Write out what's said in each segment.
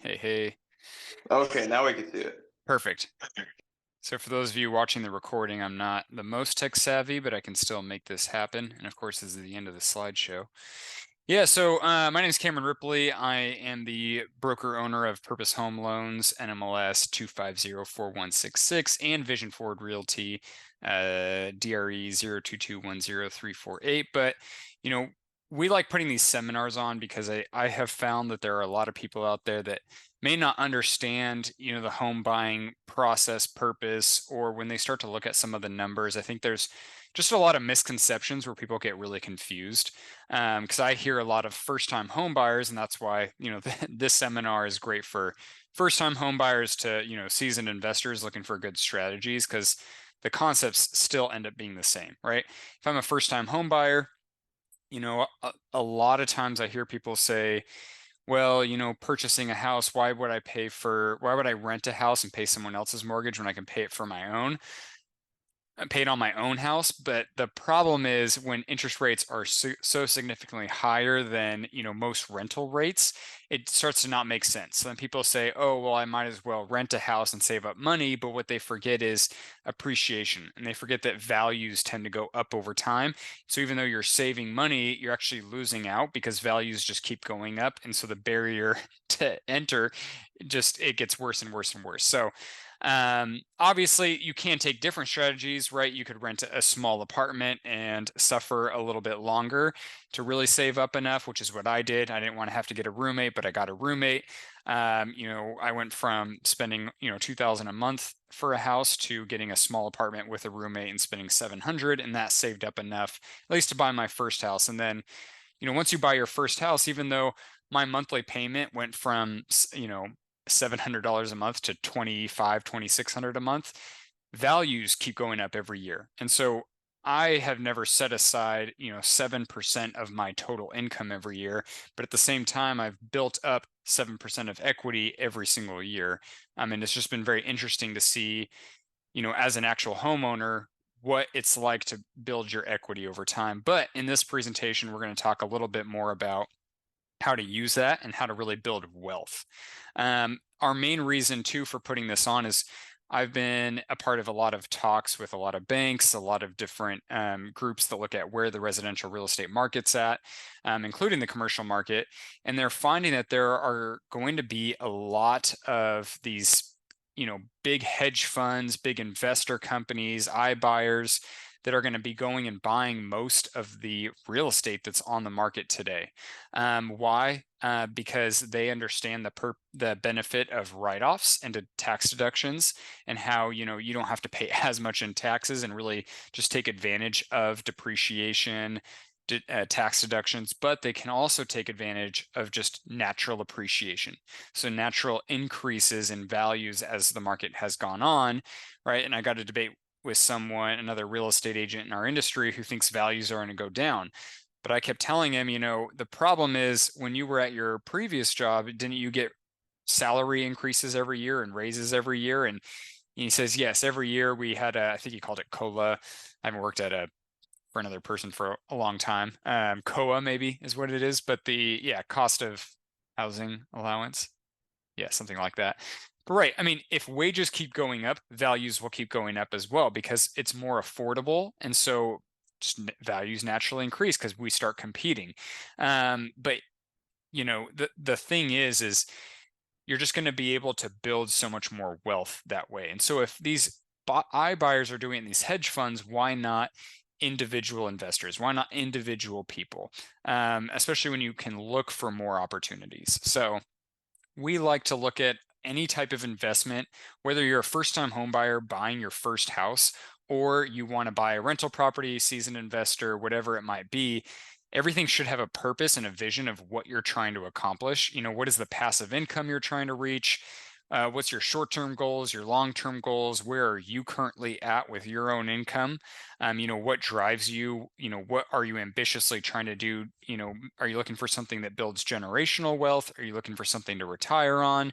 Hey, hey. Okay, now we can see it. Perfect. So for those of you watching the recording, I'm not the most tech savvy, but I can still make this happen. And of course, this is the end of the slideshow. Yeah, so my name is Cameron Ripley. I am the broker owner of Purpose Home Loans, NMLS 2504166, and Vision Forward Realty, DRE 022100348. But, you know, we like putting these seminars on because I have found that there are a lot of people out there that may not understand, the home buying process purpose, or when they start to look at some of the numbers. I think there's just a lot of misconceptions where people get really confused. Because I hear a lot of first-time home buyers, and that's why this seminar is great for first-time home buyers to seasoned investors looking for good strategies, because the concepts still end up being the same, right? If I'm a first-time home buyer, a lot of times I hear people say, well, purchasing a house, why would I rent a house and pay someone else's mortgage when I can pay it for my own? I paid on my own house, but the problem is when interest rates are so significantly higher than most rental rates, it starts to not make sense. So then people say, "Oh, well, I might as well rent a house and save up money." But what they forget is appreciation, and they forget that values tend to go up over time. So even though you're saving money, you're actually losing out because values just keep going up, and so the barrier to enter just it gets worse and worse and worse. So obviously, you can take different strategies, right? You could rent a small apartment and suffer a little bit longer to really save up enough, which is what I did. I didn't want to have to get a roommate, but I got a roommate. I went from spending 2,000 a month for a house to getting a small apartment with a roommate and spending 700, and that saved up enough at least to buy my first house. And then, once you buy your first house, even though my monthly payment went from $700 a month to 2,600 a month, values keep going up every year. And so I have never set aside 7% of my total income every year, but at the same time I've built up 7% of equity every single year. I mean, it's just been very interesting to see, as an actual homeowner, what it's like to build your equity over time. But in this presentation, we're going to talk a little bit more about how to use that and how to really build wealth. Our main reason too for putting this on is I've been a part of a lot of talks with a lot of banks, a lot of different groups that look at where the residential real estate market's at, including the commercial market. And they're finding that there are going to be a lot of these, big hedge funds, big investor companies, iBuyers that are going to be going and buying most of the real estate that's on the market today. Why? Because they understand the benefit of write-offs and tax deductions, and how you don't have to pay as much in taxes and really just take advantage of depreciation, tax deductions, but they can also take advantage of just natural appreciation. So natural increases in values as the market has gone on, right? And I got a debate with someone, another real estate agent in our industry, who thinks values are going to go down. But I kept telling him, the problem is when you were at your previous job, didn't you get salary increases every year and raises every year? And he says, yes, every year we had I think he called it COLA. I haven't worked for another person for a long time. COA maybe is what it is, but yeah, cost of housing allowance. Yeah, something like that. But right, I mean, if wages keep going up, values will keep going up as well because it's more affordable. And so just values naturally increase because we start competing. But the thing is you're just going to be able to build so much more wealth that way. And so if these iBuyers are doing it in these hedge funds, why not individual investors? Why not individual people? Especially when you can look for more opportunities. So we like to look at any type of investment, whether you're a first-time home buyer buying your first house, or you want to buy a rental property, seasoned investor, whatever it might be. Everything should have a purpose and a vision of what you're trying to accomplish. What is the passive income you're trying to reach? What's your short-term goals, your long-term goals? Where are you currently at with your own income? What drives you? What are you ambitiously trying to do? Are you looking for something that builds generational wealth? Are you looking for something to retire on?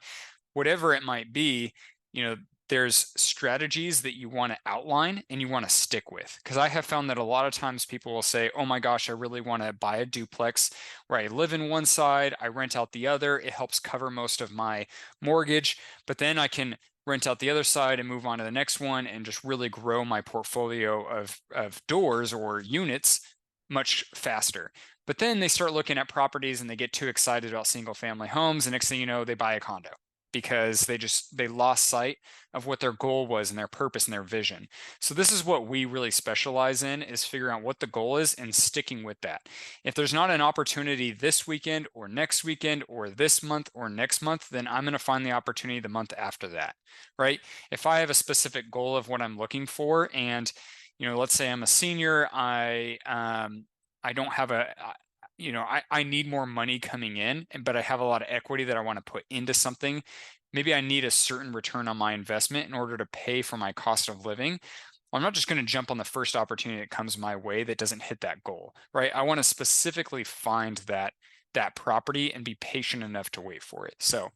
Whatever it might be, you know, there's strategies that you want to outline and you want to stick with. Because I have found that a lot of times people will say, oh my gosh, I really want to buy a duplex where I live in one side, I rent out the other. It helps cover most of my mortgage, but then I can rent out the other side and move on to the next one and just really grow my portfolio of doors or units much faster. But then they start looking at properties and they get too excited about single family homes. And next thing you know, they buy a condo because they lost sight of what their goal was and their purpose and their vision. So this is what we really specialize in, is figuring out what the goal is and sticking with that. If there's not an opportunity this weekend or next weekend or this month or next month, then I'm going to find the opportunity the month after that, right? If I have a specific goal of what I'm looking for, and let's say I'm a senior, I don't have I need more money coming in, but I have a lot of equity that I want to put into something. Maybe I need a certain return on my investment in order to pay for my cost of living. I'm not just going to jump on the first opportunity that comes my way that doesn't hit that goal, right? I want to specifically find that property and be patient enough to wait for it. So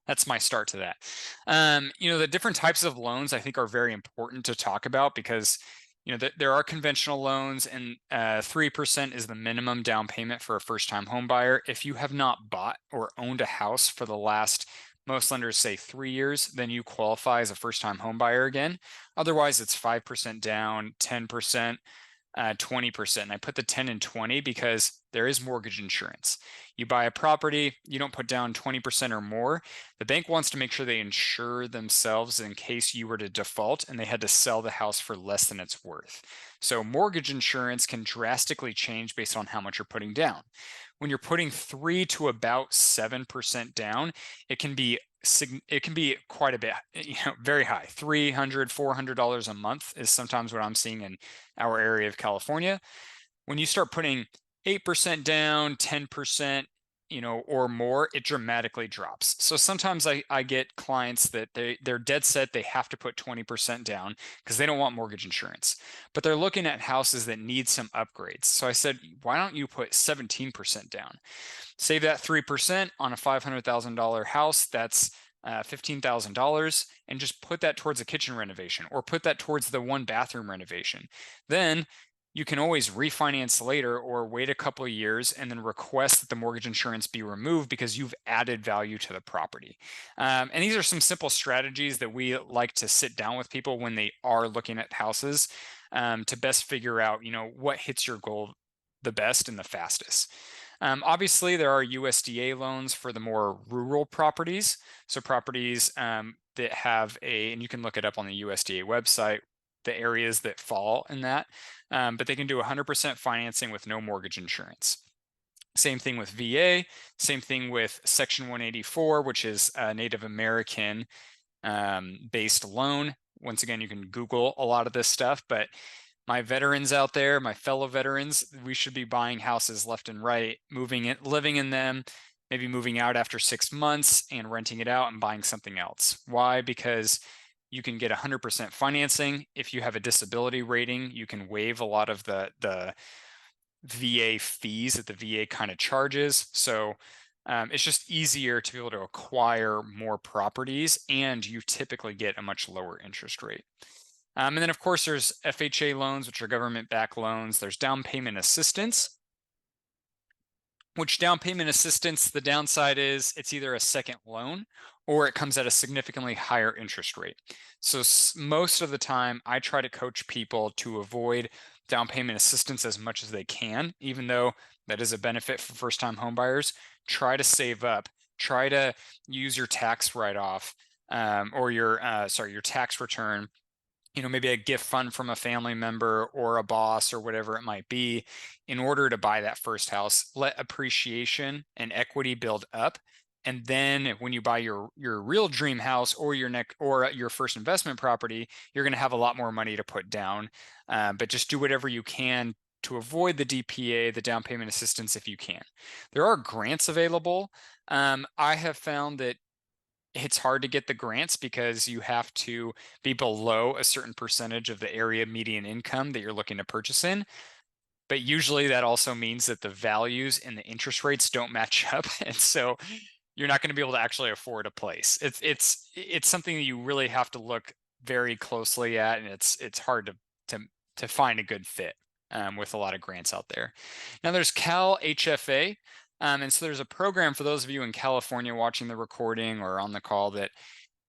that's my start to that. The different types of loans I think are very important to talk about, because there are conventional loans, and 3% is the minimum down payment for a first-time home buyer. If you have not bought or owned a house for the last, most lenders say 3 years, then you qualify as a first-time home buyer again. Otherwise, it's 5% down, 10%. 20%. And I put the 10 and 20 because there is mortgage insurance. You buy a property, you don't put down 20% or more. The bank wants to make sure they insure themselves in case you were to default and they had to sell the house for less than it's worth. So mortgage insurance can drastically change based on how much you're putting down. When you're putting 3 to about 7% down, it can be quite a bit, very high. $300, $400 a month is sometimes what I'm seeing in our area of California. When you start putting 8% down, 10%, or more, it dramatically drops. So sometimes I get clients that they're dead set they have to put 20% down because they don't want mortgage insurance, but they're looking at houses that need some upgrades. So I said, why don't you put 17% down? Save that 3% on a $500,000 house. That's $15,000, and just put that towards a kitchen renovation or put that towards the one bathroom renovation. Then you can always refinance later or wait a couple of years and then request that the mortgage insurance be removed because you've added value to the property. And these are some simple strategies that we like to sit down with people when they are looking at houses, to best figure out, what hits your goal the best and the fastest. Obviously, there are USDA loans for the more rural properties. So properties that have and you can look it up on the USDA website, the areas that fall in that. But they can do 100% financing with no mortgage insurance. Same thing with VA, same thing with Section 184, which is a Native American based loan. Once again, you can Google a lot of this stuff, but my veterans out there, my fellow veterans, we should be buying houses left and right, living in them, maybe moving out after 6 months and renting it out and buying something else. Why? Because you can get 100% financing. If you have a disability rating, you can waive a lot of the VA fees that the VA kind of charges. So it's just easier to be able to acquire more properties, and you typically get a much lower interest rate. And then, of course, there's FHA loans, which are government-backed loans. There's down payment assistance, which down payment assistance, the downside is it's either a second loan or it comes at a significantly higher interest rate. So most of the time, I try to coach people to avoid down payment assistance as much as they can, even though that is a benefit for first-time homebuyers. Try to save up. Try to use your tax write-off, or your tax return, maybe a gift fund from a family member or a boss or whatever it might be, in order to buy that first house. Let appreciation and equity build up. And then when you buy your real dream house or your first investment property, you're going to have a lot more money to put down. But just do whatever you can to avoid the DPA, the down payment assistance, if you can. There are grants available. I have found that it's hard to get the grants because you have to be below a certain percentage of the area median income that you're looking to purchase in. But usually that also means that the values and the interest rates don't match up. And so you're not going to be able to actually afford a place. It's something that you really have to look very closely at, and it's hard to to find a good fit with a lot of grants out there. Now there's Cal HFA, and so there's a program for those of you in California watching the recording or on the call that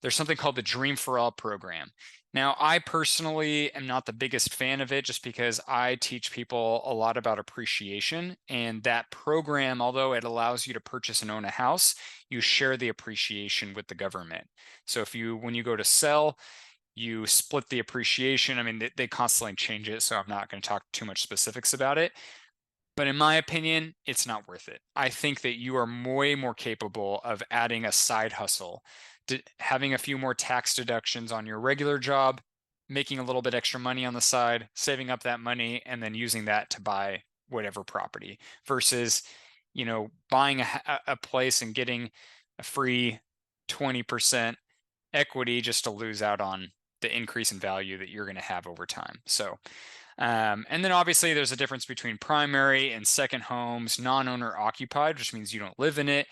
there's something called the Dream for All program. Now, I personally am not the biggest fan of it just because I teach people a lot about appreciation. And that program, although it allows you to purchase and own a house, you share the appreciation with the government. So when you go to sell, you split the appreciation. I mean, they constantly change it, so I'm not going to talk too much specifics about it. But in my opinion, it's not worth it. I think that you are way more capable of adding a side hustle, having a few more tax deductions on your regular job, making a little bit extra money on the side, saving up that money, and then using that to buy whatever property versus, buying a place and getting a free 20% equity just to lose out on the increase in value that you're going to have over time. So, and then obviously there's a difference between primary and second homes, non-owner occupied, which means you don't live in it,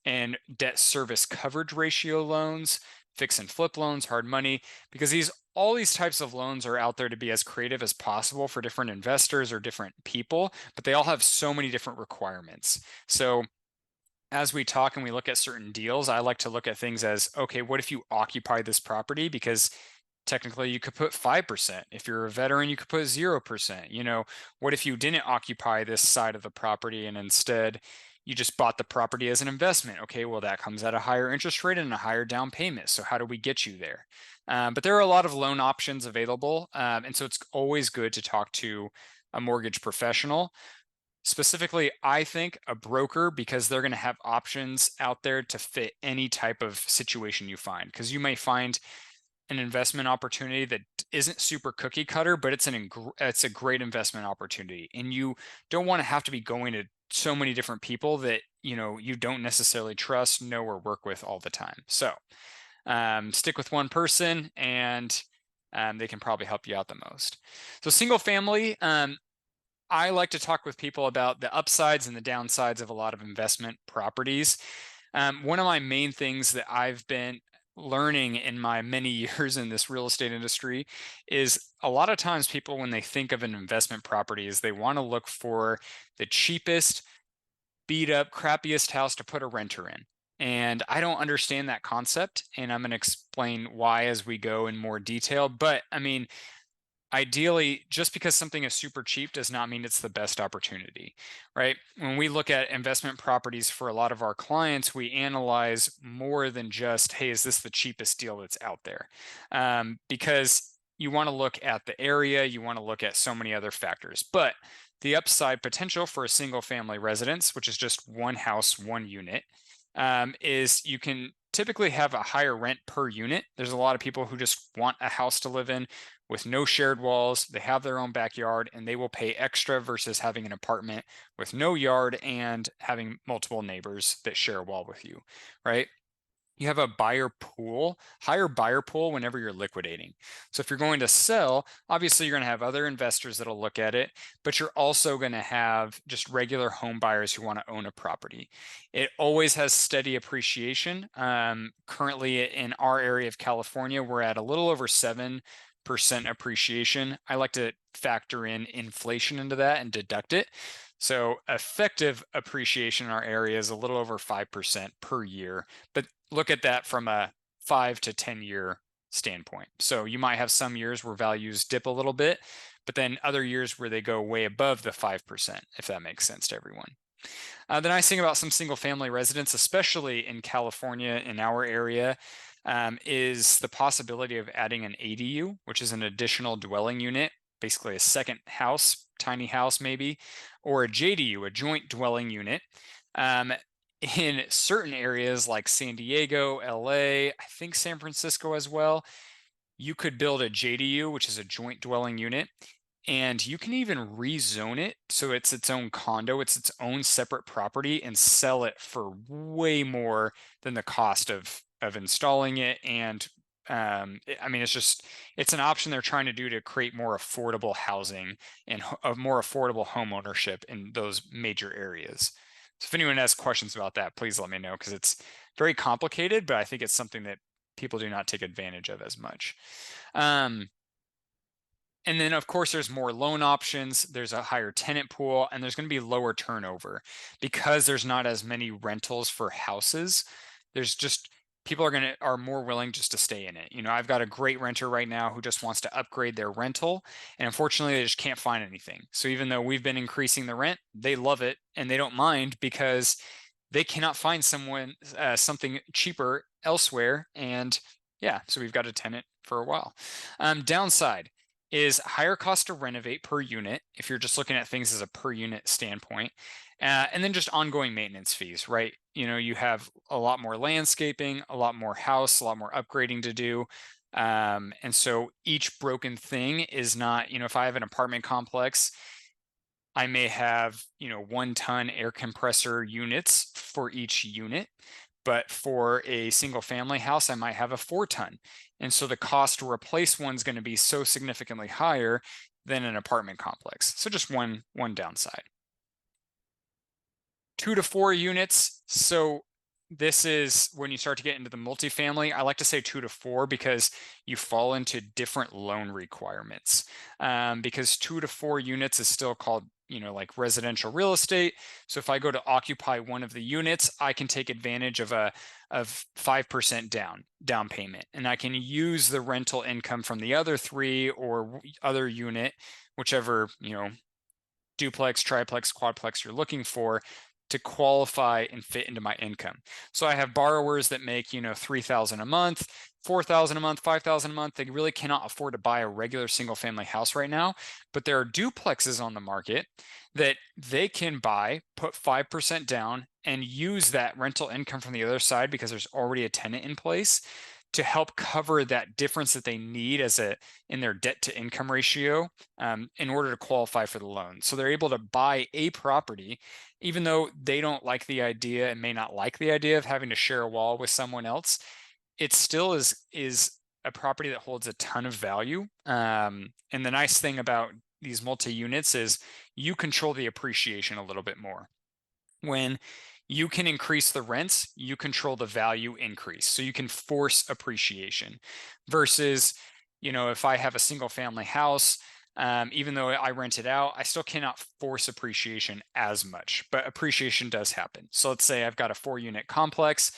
and debt service coverage ratio loans, fix and flip loans, hard money, because all these types of loans are out there to be as creative as possible for different investors or different people, but they all have so many different requirements. So as we talk and we look at certain deals, I like to look at things as, okay, what if you occupy this property? Because technically you could put 5%. If you're a veteran, you could put 0%. What if you didn't occupy this side of the property and instead you just bought the property as an investment? Okay, well, that comes at a higher interest rate and a higher down payment. So how do we get you there? But there are a lot of loan options available. And so it's always good to talk to a mortgage professional. Specifically, I think a broker, because they're going to have options out there to fit any type of situation you find. Because you may find an investment opportunity that isn't super cookie cutter, but it's a great investment opportunity, and you don't want to have to be going to so many different people that you don't necessarily trust, know, or work with all the time. So stick with one person, and they can probably help you out the most. So single family. I like to talk with people about the upsides and the downsides of a lot of investment properties. One of my main things that I've been learning in my many years in this real estate industry is a lot of times people, when they think of an investment property, is they want to look for the cheapest, beat up, crappiest house to put a renter in. And I don't understand that concept. And I'm going to explain why as we go in more detail. But I mean, ideally, just because something is super cheap does not mean it's the best opportunity, right? When we look at investment properties for a lot of our clients, we analyze more than just, hey, is this the cheapest deal that's out there? Because you want to look at the area, you want to look at so many other factors. But the upside potential for a single family residence, which is just one house, one unit, is you can typically have a higher rent per unit. There's a lot of people who just want a house to live in with no shared walls. They have their own backyard and they will pay extra versus having an apartment with no yard and having multiple neighbors that share a wall with you, right? You have a higher buyer pool whenever you're liquidating. So if you're going to sell, obviously you're going to have other investors that'll look at it, but you're also going to have just regular home buyers who want to own a property. It always has steady appreciation. Currently in our area of California, we're at a little over 7% appreciation. I like to factor in inflation into that and deduct it. So effective appreciation in our area is a little over 5% per year, but look at that from a 5 to 10-year standpoint. So you might have some years where values dip a little bit, but then other years where they go way above the 5%, if that makes sense to everyone. The nice thing about some single family residents, especially in California in our area, is the possibility of adding an ADU, which is an additional dwelling unit, basically a second house, tiny house maybe, or a JDU, a joint dwelling unit. In certain areas like San Diego, LA, I think San Francisco as well, you could build a JDU, which is a joint dwelling unit, and you can even rezone it so it's its own condo, it's its own separate property, and sell it for way more than the cost of installing it. And I mean, it's an option they're trying to do to create more affordable housing and a more affordable home ownership in those major areas. So if anyone has questions about that, please let me know, because it's very complicated, but I think it's something that people do not take advantage of as much. And then, of course, there's more loan options, there's a higher tenant pool, and there's going to be lower turnover because there's not as many rentals for houses. There's just people are more willing just to stay in it. I've got a great renter right now who just wants to upgrade their rental, and unfortunately, they just can't find anything. So even though we've been increasing the rent, they love it and they don't mind because they cannot find something cheaper elsewhere. And yeah, so we've got a tenant for a while. Downside is higher cost to renovate per unit if you're just looking at things as a per unit standpoint. And then just ongoing maintenance fees, right? You have a lot more landscaping, a lot more house, a lot more upgrading to do. And so each broken thing is not, if I have an apartment complex, I may have, 1 ton air compressor units for each unit. But for a single family house, I might have a 4 ton. And so the cost to replace one's going to be so significantly higher than an apartment complex. So just one downside. 2 to 4 units. So this is when you start to get into the multifamily. I like to say 2 to 4 because you fall into different loan requirements. Because 2 to 4 units is still called, like residential real estate. So if I go to occupy one of the units, I can take advantage of 5% down payment, and I can use the rental income from the other 3 or other unit, whichever, duplex, triplex, quadplex you're looking for, to qualify and fit into my income. So I have borrowers that make, 3,000 a month, 4,000 a month, 5,000 a month. They really cannot afford to buy a regular single family house right now, but there are duplexes on the market that they can buy, put 5% down, and use that rental income from the other side because there's already a tenant in place to help cover that difference that they need in their debt to income ratio, in order to qualify for the loan. So they're able to buy a property, even though they don't like the idea and may not like the idea of having to share a wall with someone else. It still is a property that holds a ton of value. And the nice thing about these multi-units is you control the appreciation a little bit more. When you can increase the rents, you control the value increase. So you can force appreciation versus, if I have a single family house, even though I rent it out, I still cannot force appreciation as much, but appreciation does happen. So let's say I've got a 4 unit complex.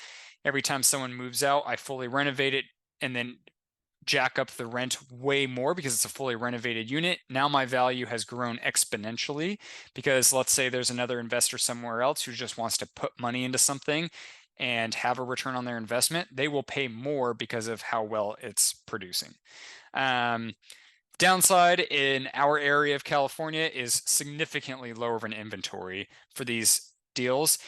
Every time someone moves out, I fully renovate it and then jack up the rent way more because it's a fully renovated unit. Now my value has grown exponentially because let's say there's another investor somewhere else who just wants to put money into something and have a return on their investment. They will pay more because of how well it's producing. Downside in our area of California is significantly lower of an inventory for these deals.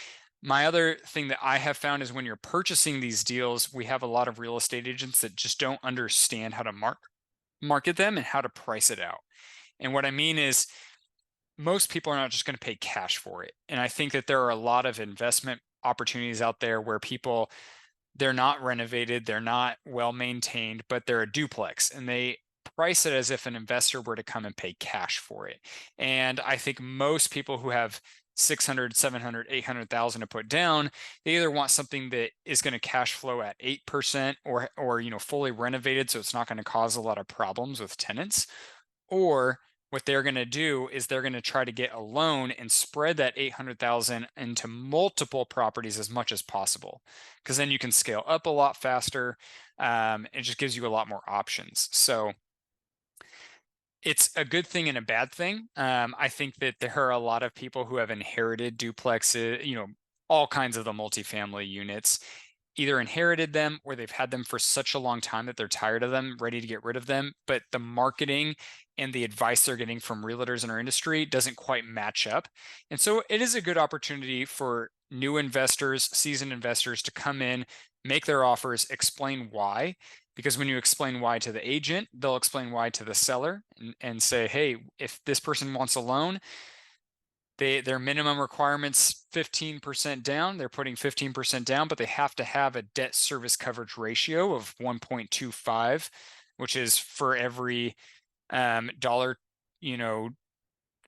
My other thing that I have found is when you're purchasing these deals, we have a lot of real estate agents that just don't understand how to market them and how to price it out. And what I mean is most people are not just going to pay cash for it. And I think that there are a lot of investment opportunities out there where they're not renovated, they're not well maintained, but they're a duplex and they price it as if an investor were to come and pay cash for it. And I think most people who have 600, 700, 800,000 to put down, they either want something that is going to cash flow at 8% or fully renovated so it's not going to cause a lot of problems with tenants, or what they're going to do is they're going to try to get a loan and spread that 800,000 into multiple properties as much as possible, because then you can scale up a lot faster. It just gives you a lot more options. So it's a good thing and a bad thing. I think that there are a lot of people who have inherited duplexes, all kinds of the multifamily units, either inherited them or they've had them for such a long time that they're tired of them, ready to get rid of them. But the marketing and the advice they're getting from realtors in our industry doesn't quite match up. And so it is a good opportunity for new investors, seasoned investors to come in, make their offers, explain why. Because when you explain why to the agent, they'll explain why to the seller and say, hey, if this person wants a loan, their minimum requirements 15% down. They're putting 15% down, but they have to have a debt service coverage ratio of 1.25, which is for every dollar,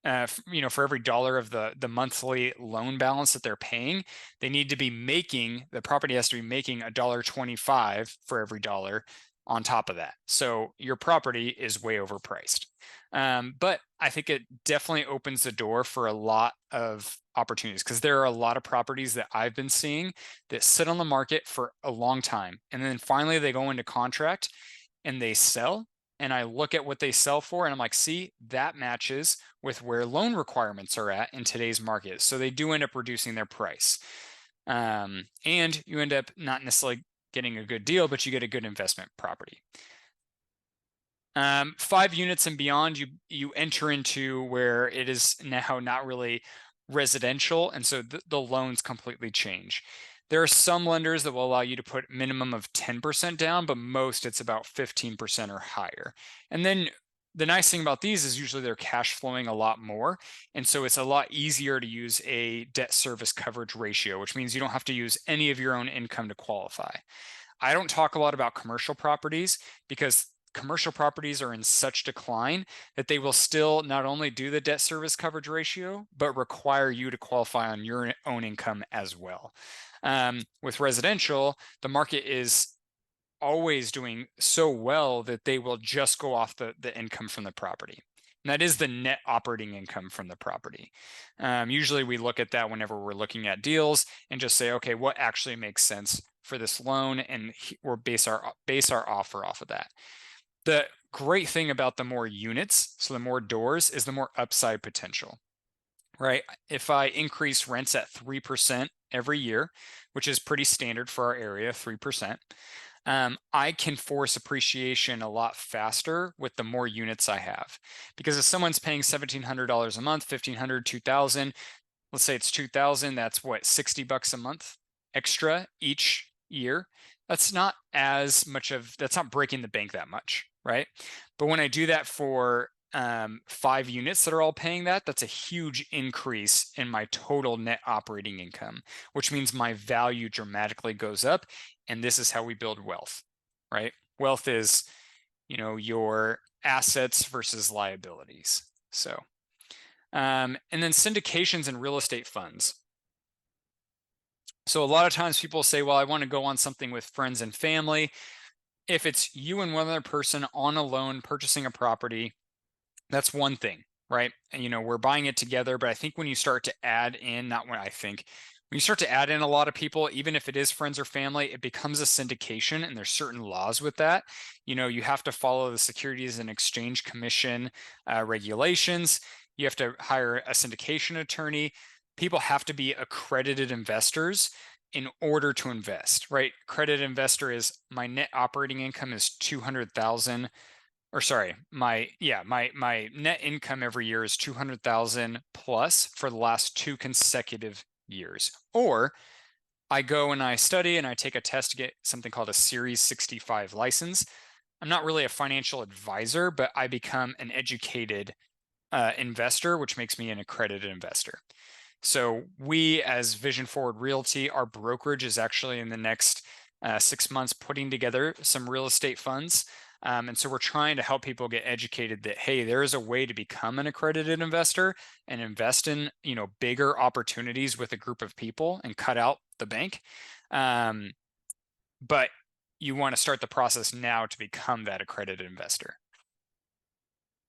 for every dollar of the monthly loan balance that they're paying, they need to be making the property has to be making $1.25 for every dollar on top of that. So your property is way overpriced. But I think it definitely opens the door for a lot of opportunities because there are a lot of properties that I've been seeing that sit on the market for a long time. And then finally they go into contract and they sell. And I look at what they sell for and I'm like, see, that matches with where loan requirements are at in today's market. So they do end up reducing their price. And you end up not necessarily getting a good deal, but you get a good investment property. 5 units and beyond, you enter into where it is now not really residential, and so the loans completely change. There are some lenders that will allow you to put minimum of 10% down, but most it's about 15% or higher. And then the nice thing about these is usually they're cash flowing a lot more, and so it's a lot easier to use a debt service coverage ratio, which means you don't have to use any of your own income to qualify. I don't talk a lot about commercial properties because commercial properties are in such decline that they will still not only do the debt service coverage ratio, but require you to qualify on your own income as well. With residential, the market is always doing so well that they will just go off the income from the property. And that is the net operating income from the property. Usually we look at that whenever we're looking at deals and just say, okay, what actually makes sense for this loan, and we'll base our offer off of that. The great thing about the more units, so the more doors, is the more upside potential, right? If I increase rents at 3% every year, which is pretty standard for our area, 3%, I can force appreciation a lot faster with the more units I have. Because if someone's paying $1,700 a month, 1,500, 2,000, let's say it's 2,000, that's what, $60 a month extra each year. That's not that's not breaking the bank that much, right? But when I do that for 5 units that are all paying that, that's a huge increase in my total net operating income, which means my value dramatically goes up. And this is how we build wealth, right? Wealth is, your assets versus liabilities. So, and then syndications and real estate funds. So a lot of times people say, well, I want to go on something with friends and family. If it's you and one other person on a loan purchasing a property, that's one thing, right? And we're buying it together, but I think when you start to add in, not when I think, when you start to add in a lot of people, even if it is friends or family, it becomes a syndication, and there's certain laws with that. You have to follow the Securities and Exchange Commission regulations. You have to hire a syndication attorney. People have to be accredited investors in order to invest, right? Accredited investor is my net operating income is 200,000, or sorry, my net income every year is 200,000 plus for the last 2 consecutive years. Or I go and I study and I take a test to get something called a Series 65 license. I'm not really a financial advisor, but I become an educated investor, which makes me an accredited investor. So we, as Vision Forward Realty, our brokerage is actually in the next 6 months putting together some real estate funds. And so we're trying to help people get educated that, hey, there is a way to become an accredited investor and invest in, bigger opportunities with a group of people and cut out the bank. But you want to start the process now to become that accredited investor.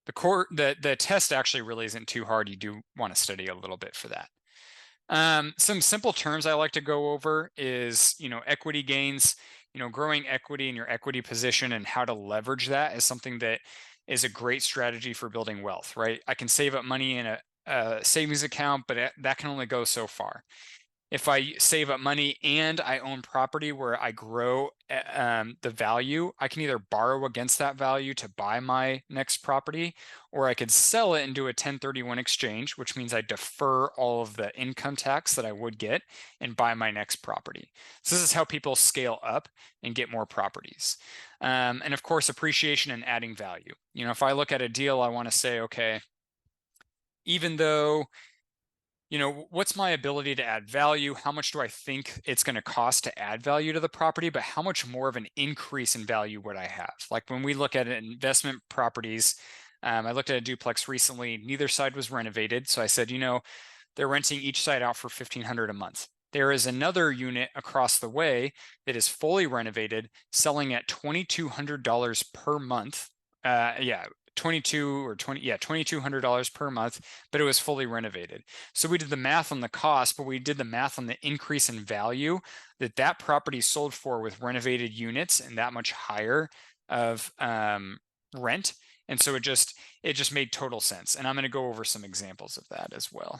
The test actually really isn't too hard. You do want to study a little bit for that. Some simple terms I like to go over is, equity gains, growing equity in your equity position and how to leverage that is something that is a great strategy for building wealth, right? I can save up money in a savings account, but that can only go so far. If I save up money and I own property where I grow the value, I can either borrow against that value to buy my next property, or I could sell it and do a 1031 exchange, which means I defer all of the income tax that I would get and buy my next property. So this is how people scale up and get more properties. And of course, appreciation and adding value. If I look at a deal, I want to say, okay, even though what's my ability to add value? How much do I think it's going to cost to add value to the property? But how much more of an increase in value would I have? Like when we look at investment properties, I looked at a duplex recently. Neither side was renovated. So I said, they're renting each side out for $1,500 a month. There is another unit across the way that is fully renovated, selling at $2,200 per month. Yeah, 22 or 20, yeah, $2,200 per month, but it was fully renovated. So we did the math on the cost, but we did the math on the increase in value that property sold for with renovated units and that much higher of rent. And so it just made total sense. And I'm going to go over some examples of that as well.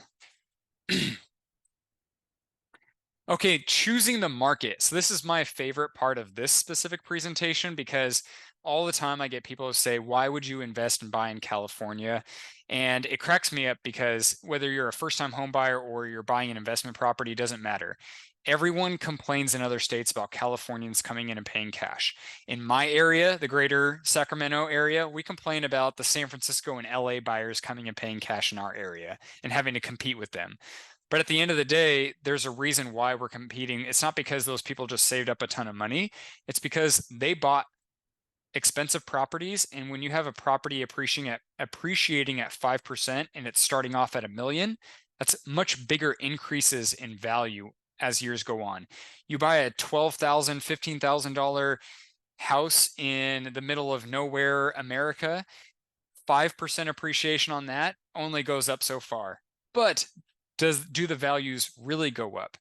Okay, choosing the market. So this is my favorite part of this specific presentation because all the time I get people who say, why would you invest and buy in California? And it cracks me up because whether you're a first-time home buyer or you're buying an investment property, it doesn't matter. Everyone complains in other states about Californians coming in and paying cash. In my area, the Greater Sacramento area, we complain about the San Francisco and LA buyers coming and paying cash in our area and having to compete with them. But at the end of the day, there's a reason why we're competing. It's not because those people just saved up a ton of money. It's because they bought expensive properties. And when you have a property appreciating at 5% and it's starting off at $1 million, that's much bigger increases in value as years go on. You buy a $12,000, $15,000 house in the middle of nowhere, America, 5% appreciation on that only goes up so far. But do the values really go up?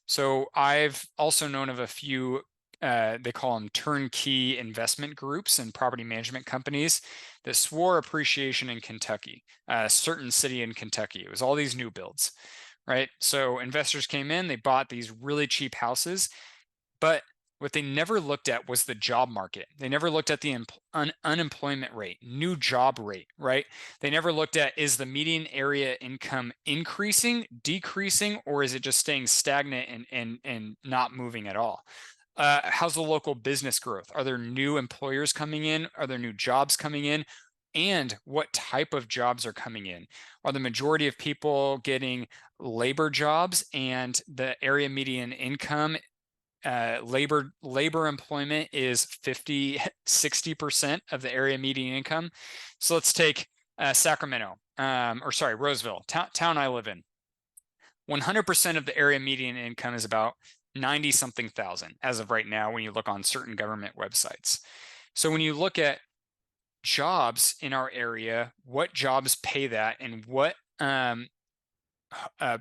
So I've also known of a few, they call them turnkey investment groups and property management companies that swore appreciation in Kentucky, a certain city in Kentucky. It was all these new builds, right? So investors came in, they bought these really cheap houses, but what they never looked at was the job market. They never looked at the unemployment rate, new job rate, right? They never looked at, is the median area income increasing, decreasing, or is it just staying stagnant and not moving at all? How's the local business growth? Are there new employers coming in? Are there new jobs coming in? And what type of jobs are coming in? Are the majority of people getting labor jobs and the area median income labor employment is 50-60% of the area median income? So let's take Sacramento, or sorry, Roseville, town I live in. 100% of the area median income is about 90 something thousand as of right now when you look on certain government websites. So when you look at jobs in our area, what jobs pay that, and what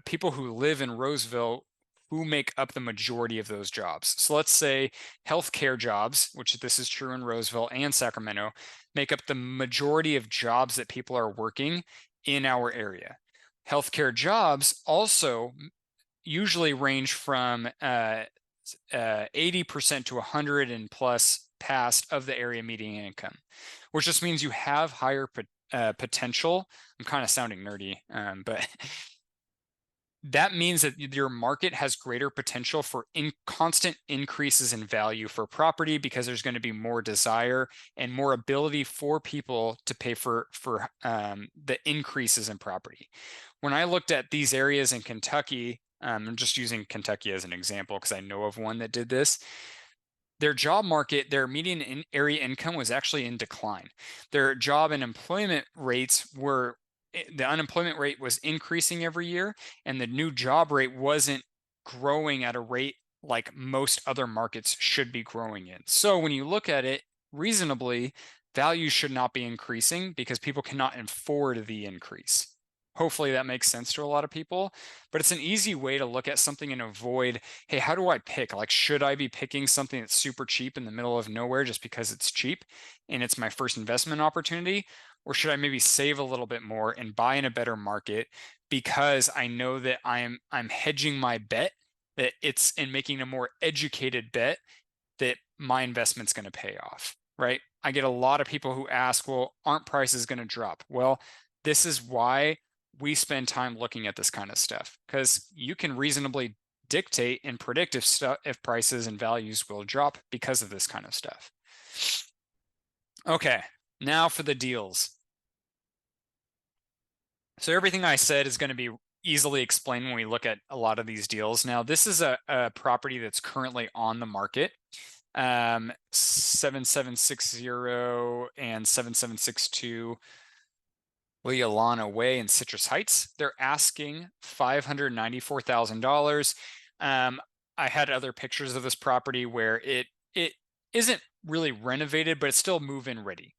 people who live in Roseville, who make up the majority of those jobs. So let's say healthcare jobs, which this is true in Roseville and Sacramento, make up the majority of jobs that people are working in our area. Healthcare jobs also usually range from 80% to 100 and plus past of the area median income, which just means you have higher potential. I'm kind of sounding nerdy, but that means that your market has greater potential for constant increases in value for property because there's going to be more desire and more ability for people to pay for the increases in property. When I looked at these areas in Kentucky, I'm just using Kentucky as an example because I know of one that did this. Their job market, their median area income was actually in decline. Their job and employment rates were, the unemployment rate was increasing every year, and the new job rate wasn't growing at a rate like most other markets should be growing in. So when you look at it reasonably, values should not be increasing because people cannot afford the increase. Hopefully that makes sense to a lot of people, but it's an easy way to look at something and avoid, hey, how do I pick? Like, should I be picking something that's super cheap in the middle of nowhere just because it's cheap and it's my first investment opportunity? Or should I maybe save a little bit more and buy in a better market because I know that I'm hedging my bet, that it's in making a more educated bet that my investment's going to pay off, right? I get a lot of people who ask, well, aren't prices going to drop? Well, this is why we spend time looking at this kind of stuff, because you can reasonably dictate and predict if prices and values will drop because of this kind of stuff. Okay, now for the deals. So everything I said is going to be easily explained when we look at a lot of these deals. Now, this is a property that's currently on the market. 7760 and 7762 Leolana Way in Citrus Heights. They're asking $594,000. Um, I had other pictures of this property where it isn't really renovated, but it's still move-in ready.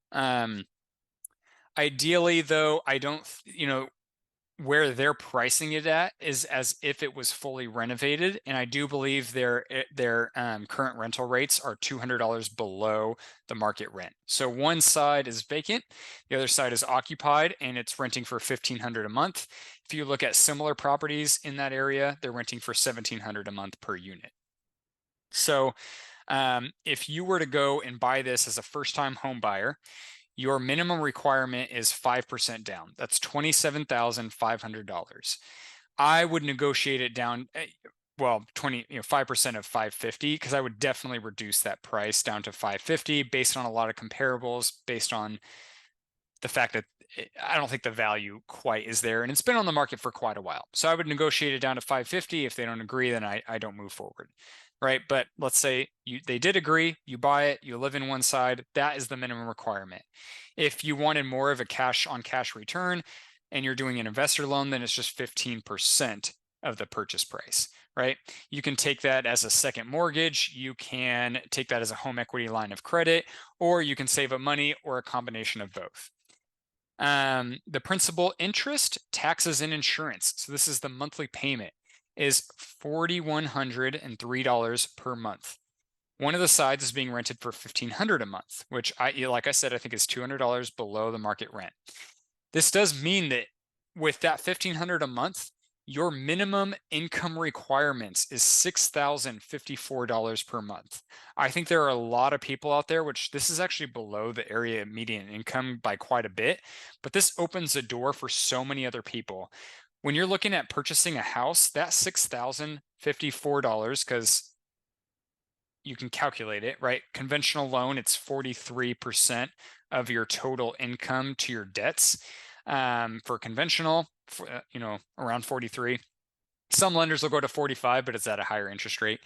Ideally, though, I don't, where they're pricing it at is as if it was fully renovated, and I do believe their current rental rates are $200 below the market rent. So one side is vacant, the other side is occupied, and it's renting for $1,500 a month. If you look at similar properties in that area, they're renting for $1,700 a month per unit. So if you were to go and buy this as a first-time home buyer, your minimum requirement is 5% down. That's $27,500. I would negotiate it down, well, 5% of 550, because I would definitely reduce that price down to 550 based on a lot of comparables, based on the fact that I don't think the value quite is there, and it's been on the market for quite a while. So I would negotiate it down to 550. If they don't agree, then I don't move forward, right? But let's say they did agree, you buy it, you live in one side, that is the minimum requirement. If you wanted more of a cash on cash return and you're doing an investor loan, then it's just 15% of the purchase price, right? You can take that as a second mortgage, you can take that as a home equity line of credit, or you can save up money, or a combination of both. The principal, interest, taxes, and insurance. So this is the monthly payment, is $4,103 per month. One of the sides is being rented for $1,500 a month, which like I said, I think is $200 below the market rent. This does mean that with that $1,500 a month, your minimum income requirements is $6,054 per month. I think there are a lot of people out there, which this is actually below the area median income by quite a bit, but this opens a door for so many other people. When you're looking at purchasing a house, that $6,054, because you can calculate it, right? Conventional loan, it's 43% of your total income to your debts. For conventional, around 43. Some lenders will go to 45, but it's at a higher interest rate.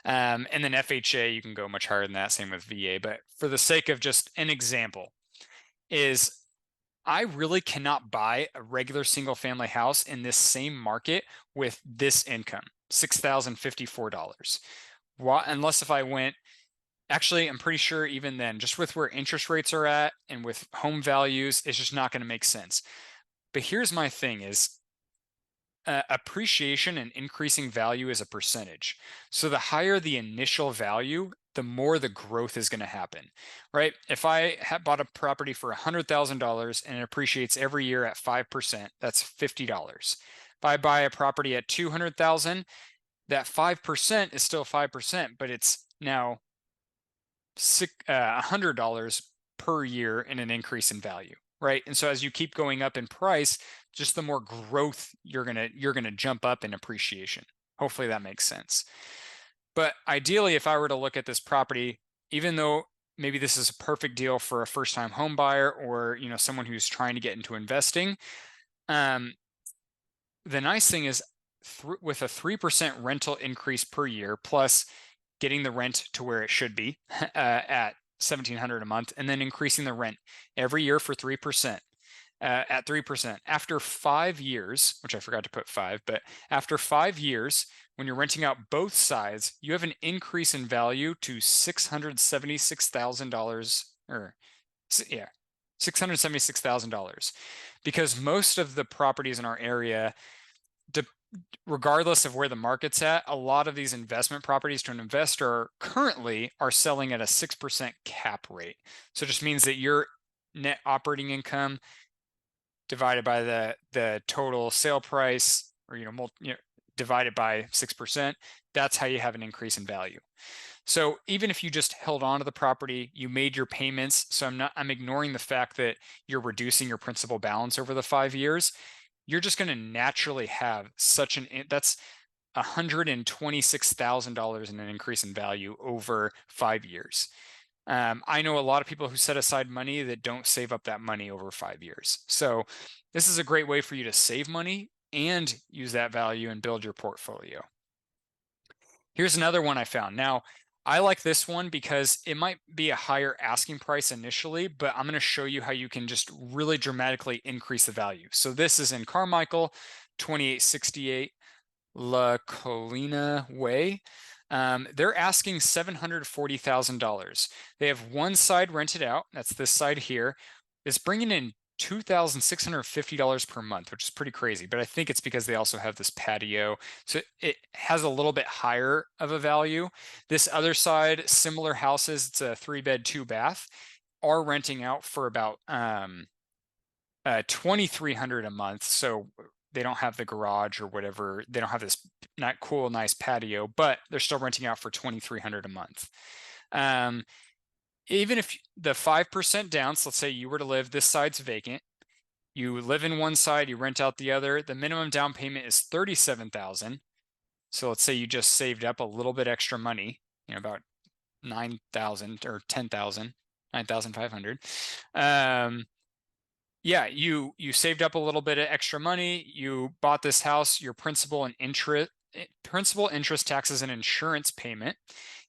And then FHA, you can go much higher than that, same with VA. But for the sake of just an example, is I really cannot buy a regular single family house in this same market with this income, $6,054. Unless if I went, actually, I'm pretty sure even then, just with where interest rates are at and with home values, it's just not going to make sense. But here's my thing is appreciation and increasing value is a percentage. So the higher the initial value, the more the growth is going to happen, right? If I bought a property for $100,000 and it appreciates every year at 5%, that's $50. If I buy a property at 200,000, that 5% is still 5%, but it's now $100 per year in an increase in value, right? And so as you keep going up in price, just the more growth you're gonna jump up in appreciation. Hopefully that makes sense. But ideally, if I were to look at this property, even though maybe this is a perfect deal for a first-time home buyer or someone who's trying to get into investing, the nice thing is with a 3% rental increase per year, plus getting the rent to where it should be at $1,700 a month, and then increasing the rent every year for 3%. At 3%. After 5 years, which I forgot to put 5, but after 5 years, when you're renting out both sides, you have an increase in value to $676,000, or yeah, $676,000, because most of the properties in our area, regardless of where the market's at, a lot of these investment properties to an investor currently are selling at a 6% cap rate. So it just means that your net operating income divided by the total sale price, or divided by 6%, that's how you have an increase in value. So even if you just held on to the property, you made your payments, so I'm ignoring the fact that you're reducing your principal balance over the 5 years, you're just going to naturally have that's $126,000 in an increase in value over 5 years. I know a lot of people who set aside money that don't save up that money over 5 years. So this is a great way for you to save money and use that value and build your portfolio. Here's another one I found. Now, I like this one because it might be a higher asking price initially, but I'm going to show you how you can just really dramatically increase the value. So this is in Carmichael, 2868 La Colina Way. They're asking $740,000. They have one side rented out. That's this side here. It's bringing in $2,650 per month, which is pretty crazy. But I think it's because they also have this patio. So it has a little bit higher of a value. This other side, similar houses, it's a 3-bed, 2-bath, are renting out for about 2,300 a month. So they don't have the garage or whatever. They don't have this not cool, nice patio, but they're still renting out for 2,300 a month. Even if the 5% down, so let's say you were to live, this side's vacant, you live in one side, you rent out the other, the minimum down payment is 37,000. So let's say you just saved up a little bit extra money, about 9,000 or 10,000, 9,500. Yeah, you saved up a little bit of extra money, you bought this house, your principal, interest, taxes, and insurance payment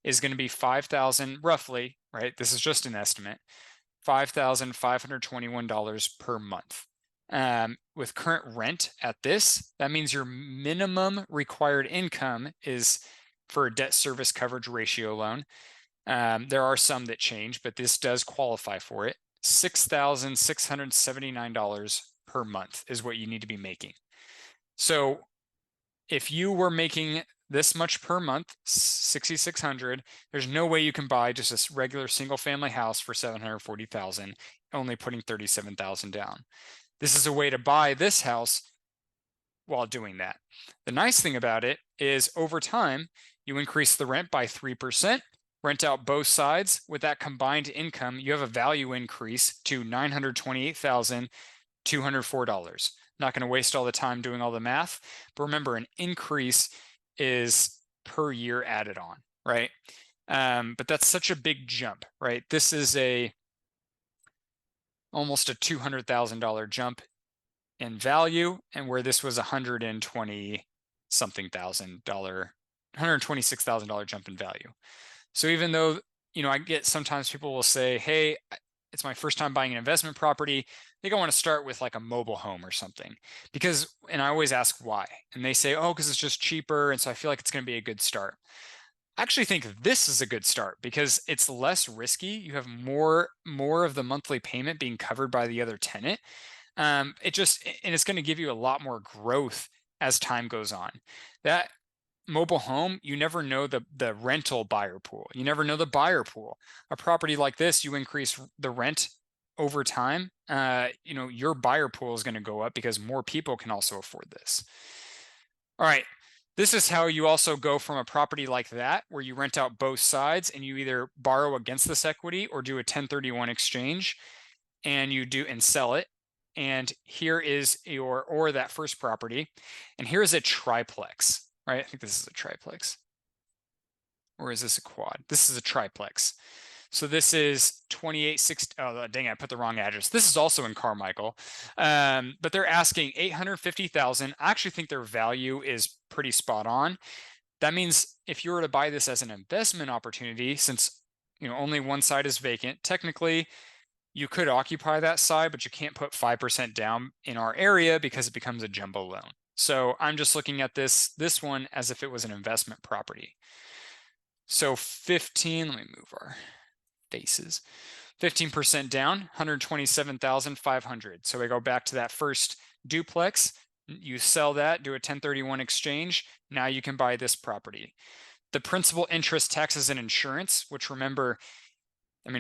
is going to be 5,000 roughly, right? This is just an estimate, $5,521 per month. With current rent at this, that means your minimum required income is, for a debt service coverage ratio loan, there are some that change, but this does qualify for it. $6,679 per month is what you need to be making. So if you were making this much per month, 6,600, there's no way you can buy just a regular single family house for 740,000, only putting 37,000 down. This is a way to buy this house while doing that. The nice thing about it is over time, you increase the rent by 3%, rent out both sides. With that combined income, you have a value increase to $928,204. Not going to waste all the time doing all the math, but remember, an increase is per year added on, right? But that's such a big jump, right? This is almost a $200,000 jump in value, and where this was $120 something $126,000 jump in value. So even though, I get sometimes people will say, hey, it's my first time buying an investment property, I think I want to start with like a mobile home or something, and I always ask why, and they say, oh, because it's just cheaper, and so I feel like it's going to be a good start. I actually think this is a good start because it's less risky. You have more of the monthly payment being covered by the other tenant. It's going to give you a lot more growth as time goes on. That mobile home, you never know the rental buyer pool. You never know the buyer pool. A property like this, you increase the rent over time. Your buyer pool is going to go up because more people can also afford this. All right. This is how you also go from a property like that, where you rent out both sides and you either borrow against this equity or do a 1031 exchange and sell it. And here is or that first property. And here is a triplex, right? I think this is a triplex. Or is this a quad? This is a triplex. So this is 2860. Oh, dang, I put the wrong address. This is also in Carmichael. But they're asking 850,000. I actually think their value is pretty spot on. That means if you were to buy this as an investment opportunity, since only one side is vacant, technically you could occupy that side, but you can't put 5% down in our area because it becomes a jumbo loan. So I'm just looking at this one as if it was an investment property. So 15, let me move our faces. 15% down, 127,500. So we go back to that first duplex, you sell that, do a 1031 exchange, now you can buy this property. The principal, interest, taxes, and insurance, which remember,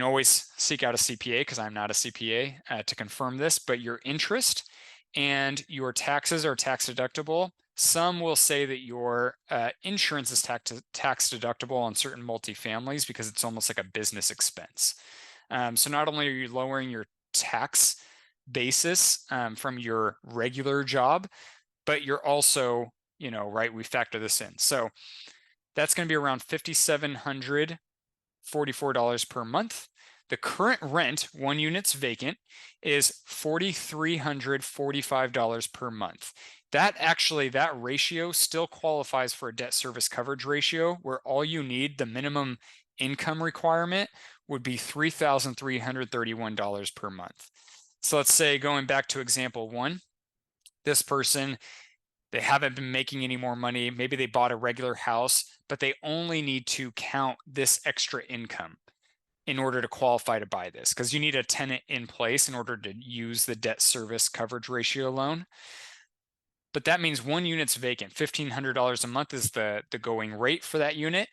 always seek out a CPA because I'm not a CPA to confirm this, but your interest and your taxes are tax deductible. Some will say that your insurance is tax deductible on certain multifamilies because it's almost like a business expense. So not only are you lowering your tax basis from your regular job, but you're also, right, we factor this in. So that's going to be around $5,744 per month. The current rent, one unit's vacant, is $4,345 per month. That ratio still qualifies for a debt service coverage ratio, where all you need, the minimum income requirement would be $3,331 per month. So let's say, going back to example one, this person, they haven't been making any more money. Maybe they bought a regular house, but they only need to count this extra income in order to qualify to buy this, because you need a tenant in place in order to use the debt service coverage ratio loan. But that means one unit's vacant. $1,500 a month is the going rate for that unit.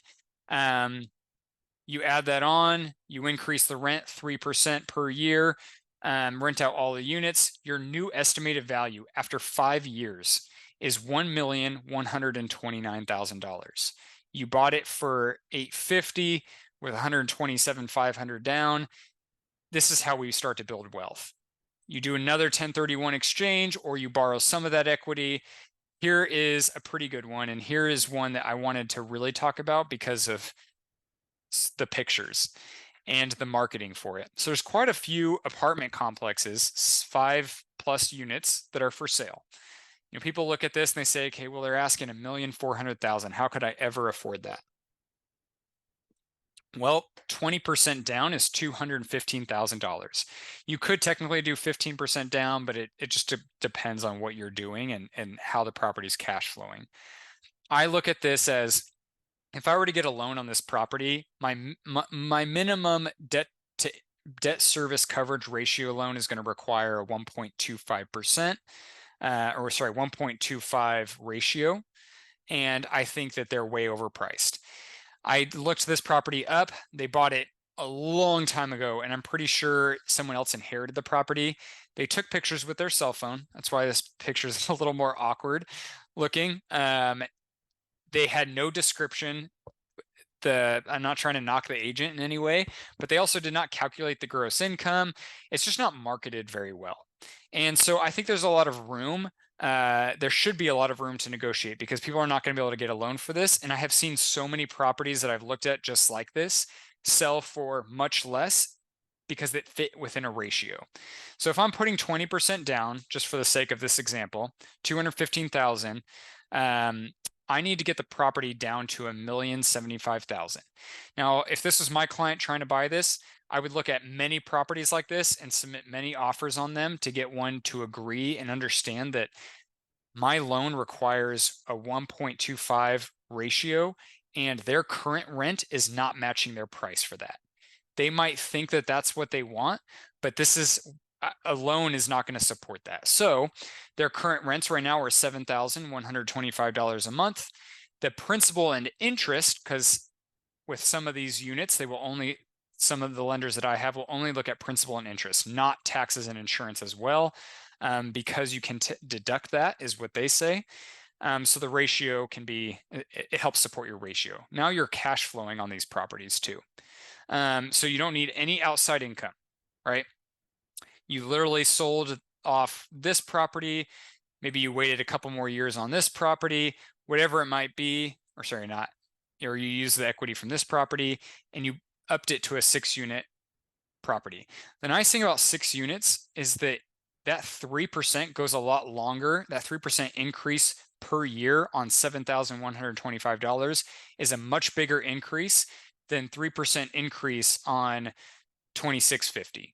You add that on, you increase the rent 3% per year, rent out all the units. Your new estimated value after 5 years is $1,129,000. You bought it for $850 with $127,500 down. This is how we start to build wealth. You do another 1031 exchange, or you borrow some of that equity. Here is a pretty good one, and here is one that I wanted to really talk about because of the pictures and the marketing for it. So there's quite a few apartment complexes, 5+ units, that are for sale. People look at this and they say, okay, well, they're asking $1,400,000. How could I ever afford that? Well, 20% down is $215,000. You could technically do 15% down, but it just depends on what you're doing and how the property's cash flowing. I look at this as, if I were to get a loan on this property, my minimum debt service coverage ratio loan is going to require a 1.25%, 1.25 ratio. And I think that they're way overpriced. I looked this property up. They bought it a long time ago, and I'm pretty sure someone else inherited the property. They took pictures with their cell phone. That's why this picture is a little more awkward looking. They had no description. I'm not trying to knock the agent in any way, but they also did not calculate the gross income. It's just not marketed very well. And so I think there's a lot of room. There should be a lot of room to negotiate, because people are not going to be able to get a loan for this. And I have seen so many properties that I've looked at just like this sell for much less because it fit within a ratio. So if I'm putting 20% down, just for the sake of this example, 215,000, I need to get the property down to $1,075,000. Now, if this was my client trying to buy this, I would look at many properties like this and submit many offers on them to get one to agree and understand that my loan requires a 1.25 ratio, and their current rent is not matching their price for that. They might think that that's what they want, but this is a loan is not going to support that. So their current rents right now are $7,125 a month. The principal and interest, because with some of these units, some of the lenders that I have will only look at principal and interest, not taxes and insurance as well, because you can deduct that, is what they say. So the ratio can be, it helps support your ratio. Now you're cash flowing on these properties too. So you don't need any outside income, right? You literally sold off this property. Maybe you waited a couple more years on this property, whatever it might be, or you use the equity from this property and you upped it to a 6-unit property. The nice thing about 6 units is that 3% goes a lot longer. That 3% increase per year on $7,125 is a much bigger increase than 3% increase on $2,650.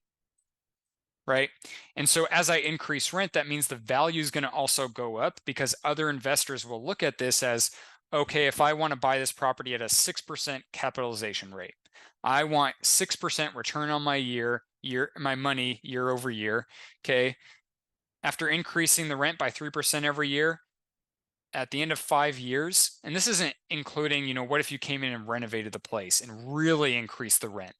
Right? And so as I increase rent, that means the value is going to also go up, because other investors will look at this as, okay, if I want to buy this property at a 6% capitalization rate, I want 6% return on my money year over year. Okay. After increasing the rent by 3% every year, at the end of 5 years, and this isn't including, what if you came in and renovated the place and really increased the rent?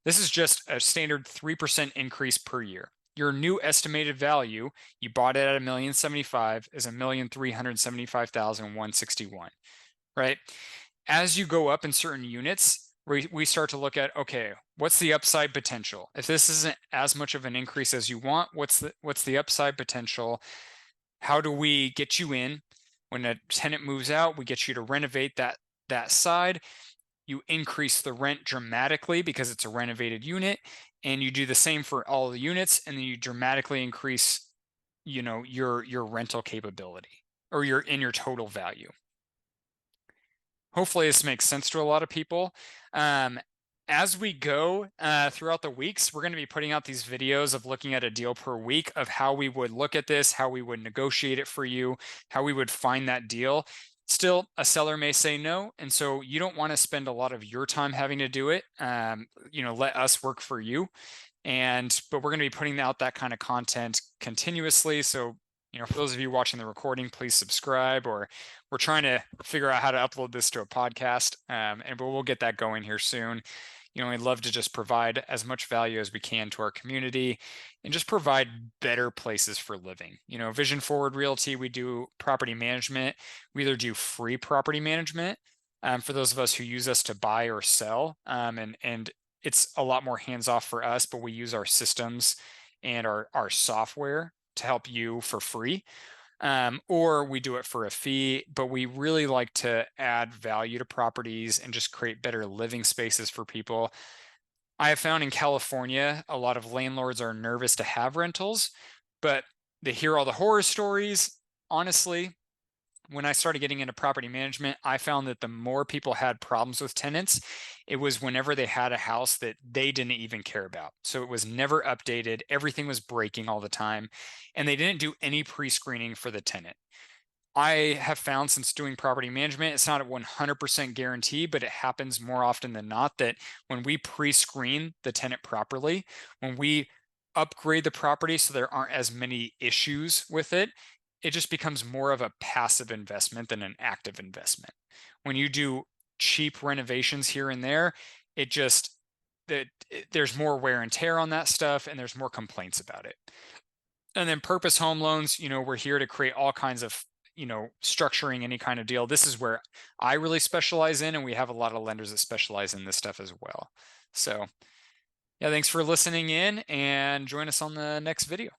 This is just a standard 3% increase per year. Your new estimated value, you bought it at $1,075,000, is $1,375,161, right? As you go up in certain units, we start to look at, okay, what's the upside potential? If this isn't as much of an increase as you want, what's the upside potential? How do we get you in? When a tenant moves out, we get you to renovate that side. You increase the rent dramatically because it's a renovated unit, and you do the same for all the units, and then you dramatically increase, your rental capability, or your total value. Hopefully this makes sense to a lot of people. as we go throughout the weeks, we're going to be putting out these videos of looking at a deal per week of how we would look at this, how we would negotiate it for you, how we would find that deal. Still, a seller may say no, and so you don't want to spend a lot of your time having to do it. Let us work for you. But we're going to be putting out that kind of content continuously. So, for those of you watching the recording, please subscribe. Or we're trying to figure out how to upload this to a podcast, but we'll get that going here soon. We'd love to just provide as much value as we can to our community and just provide better places for living. Vision Forward Realty, we do property management. We either do free property management for those of us who use us to buy or sell, and it's a lot more hands off for us, but we use our systems and our software to help you for free. Or we do it for a fee, but we really like to add value to properties and just create better living spaces for people. I have found in California, a lot of landlords are nervous to have rentals, but they hear all the horror stories. Honestly, when I started getting into property management, I found that the more people had problems with tenants, it was whenever they had a house that they didn't even care about. So it was never updated, everything was breaking all the time, and they didn't do any pre screening for the tenant. I have found since doing property management, it's not a 100% guarantee, but it happens more often than not that when we pre screen the tenant properly, when we upgrade the property so there aren't as many issues with it, it just becomes more of a passive investment than an active investment. When you do cheap renovations here and there, it just, there's more wear and tear on that stuff and there's more complaints about it. And then purpose home loans, we're here to create all kinds of, structuring any kind of deal. This is where I really specialize in, and we have a lot of lenders that specialize in this stuff as well. So, yeah, thanks for listening in and join us on the next video.